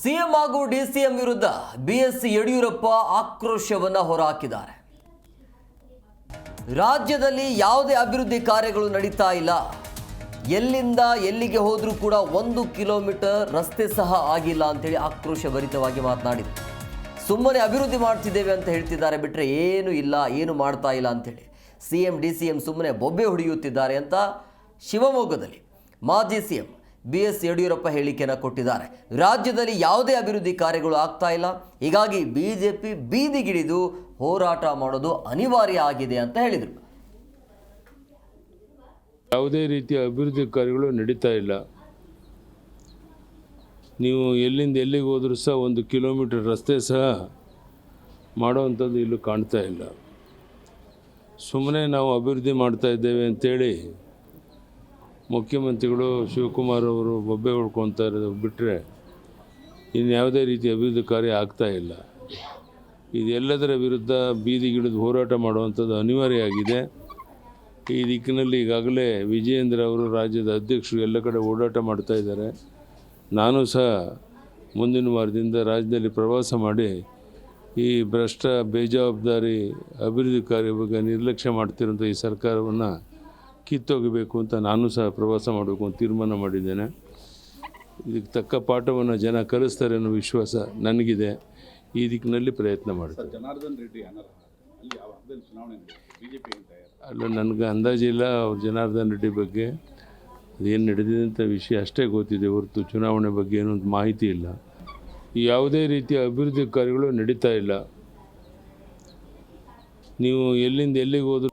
CM ಹಾಗೂ DCM ವಿರುದ್ಧ BS Yediyurappa ಆಕ್ರೋಶವನ್ನ ಹೊರಹಾಕಿದ್ದಾರೆ. ರಾಜ್ಯದಲ್ಲಿ ಯಾವುದೇ ಅಭಿವೃದ್ಧಿ ಕಾರ್ಯಗಳು ನಡೀತಾ ಇಲ್ಲ. ಎಲ್ಲಿಂದ ಎಲ್ಲಿಗೆ ಹೋದರೂ ಕೂಡ 1 ಕಿಲೋಮೀಟರ್ ರಸ್ತೆ ಸಹ ಆಗಿಲ್ಲ ಅಂತೇಳಿ ಆಕ್ರೋಶಭರಿತವಾಗಿ ಮಾತನಾಡಿದರು. ಸುಮ್ಮನೆ ಅಭಿವೃದ್ಧಿ ಮಾಡ್ತಿದ್ದೇವೆ ಅಂತ ಹೇಳ್ತಿದ್ದಾರೆ ಬಿಟ್ಟರೆ ಏನು ಇಲ್ಲ, ಏನು ಮಾಡ್ತಾ ಇಲ್ಲ ಅಂತೇಳಿ ಸಿಎಂ ಡಿಸಿಎಂ ಸುಮ್ಮನೆ ಬೊಬ್ಬೆ ಹೊಡೆಯುತ್ತಿದ್ದಾರೆ ಅಂತ ಶಿವಮೊಗ್ಗದಲ್ಲಿ ಮಾಜಿ ಸಿಎಂ ಬಿಎಸ್ ಯಡಿಯೂರಪ್ಪ ಹೇಳಿಕೆಯನ್ನು ಕೊಟ್ಟಿದ್ದಾರೆ. ರಾಜ್ಯದಲ್ಲಿ ಯಾವುದೇ ಅಭಿವೃದ್ಧಿ ಕಾರ್ಯಗಳು ಆಗ್ತಾ ಇಲ್ಲ, ಹೀಗಾಗಿ ಬಿಜೆಪಿ ಬೀದಿಗಿಳಿದು ಹೋರಾಟ ಮಾಡೋದು ಅನಿವಾರ್ಯ ಆಗಿದೆ ಅಂತ ಹೇಳಿದರು. ಯಾವುದೇ ರೀತಿಯ ಅಭಿವೃದ್ಧಿ ಕಾರ್ಯಗಳು ನಡೀತಾ ಇಲ್ಲ. ನೀವು ಎಲ್ಲಿಂದ ಎಲ್ಲಿಗೆ ಹೋದರೂ ಸಹ 1 ಕಿಲೋಮೀಟರ್ ರಸ್ತೆ ಸಹ ಮಾಡೋವಂಥದ್ದು ಇಲ್ಲೂ ಕಾಣ್ತಾ ಇಲ್ಲ. ಸುಮ್ಮನೆ ನಾವು ಅಭಿವೃದ್ಧಿ ಮಾಡ್ತಾ ಇದ್ದೇವೆ ಅಂತೇಳಿ ಮುಖ್ಯಮಂತ್ರಿಗಳು ಶಿವಕುಮಾರ್ ಅವರು ಬೊಬ್ಬೆ ಹೊಡ್ಕೊತಾ ಇರೋದು ಬಿಟ್ಟರೆ ಇನ್ಯಾವುದೇ ರೀತಿಯ ಅಭಿವೃದ್ಧಿ ಕಾರ್ಯ ಆಗ್ತಾ ಇಲ್ಲ. ಇದೆಲ್ಲದರ ವಿರುದ್ಧ ಬೀದಿಗಿಳಿದು ಹೋರಾಟ ಮಾಡುವಂಥದ್ದು ಅನಿವಾರ್ಯ ಆಗಿದೆ. ಈ ದಿಕ್ಕಿನಲ್ಲಿ ಈಗಾಗಲೇ ವಿಜಯೇಂದ್ರ ಅವರು ರಾಜ್ಯದ ಅಧ್ಯಕ್ಷರು ಎಲ್ಲ ಕಡೆ ಓಡಾಟ ಮಾಡ್ತಾ ಇದ್ದಾರೆ. ನಾನು ಸಹ ಮುಂದಿನ ವಾರದಿಂದ ರಾಜ್ಯದಲ್ಲಿ ಪ್ರವಾಸ ಮಾಡಿ ಈ ಭ್ರಷ್ಟ ಬೇಜವಾಬ್ದಾರಿ ಅಭಿವೃದ್ಧಿ ಕಾರ್ಯ ಬಗ್ಗೆ ನಿರ್ಲಕ್ಷ್ಯ ಮಾಡ್ತಿರೋಂಥ ಈ ಸರ್ಕಾರವನ್ನು ಕಿತ್ತೋಗಬೇಕು ಅಂತ ನಾನು ಸಹ ಪ್ರವಾಸ ಮಾಡಬೇಕು ಅಂತ ತೀರ್ಮಾನ ಮಾಡಿದ್ದೇನೆ. ಇದಕ್ಕೆ ತಕ್ಕ ಪಾಠವನ್ನು ಜನ ಕಲಿಸ್ತಾರೆ ಅನ್ನೋ ವಿಶ್ವಾಸ ನನಗಿದೆ. ಈ ದಿಕ್ಕಿನಲ್ಲಿ ಪ್ರಯತ್ನ ಮಾಡ್ತಾರೆ. ಜನಾರ್ದನ್ ರೆಡ್ಡಿ ಚುನಾವಣೆ ಬಿಜೆಪಿ ಅಲ್ಲ, ನನಗೆ ಅಂದಾಜಿಲ್ಲ ಅವ್ರು ಜನಾರ್ದನ್ ರೆಡ್ಡಿ ಬಗ್ಗೆ ಅದೇನು ನಡೆದಿದೆ ಅಂತ ವಿಷಯ ಅಷ್ಟೇ ಗೊತ್ತಿದೆ ಹೊರತು ಚುನಾವಣೆ ಬಗ್ಗೆ ಏನೋ ಒಂದು ಮಾಹಿತಿ ಇಲ್ಲ. ಯಾವುದೇ ರೀತಿಯ ಅಭಿವೃದ್ಧಿ ಕಾರ್ಯಗಳು ನಡೀತಾ ಇಲ್ಲ. ನೀವು ಎಲ್ಲಿಂದ ಎಲ್ಲಿಗೆ ಹೋದರೂ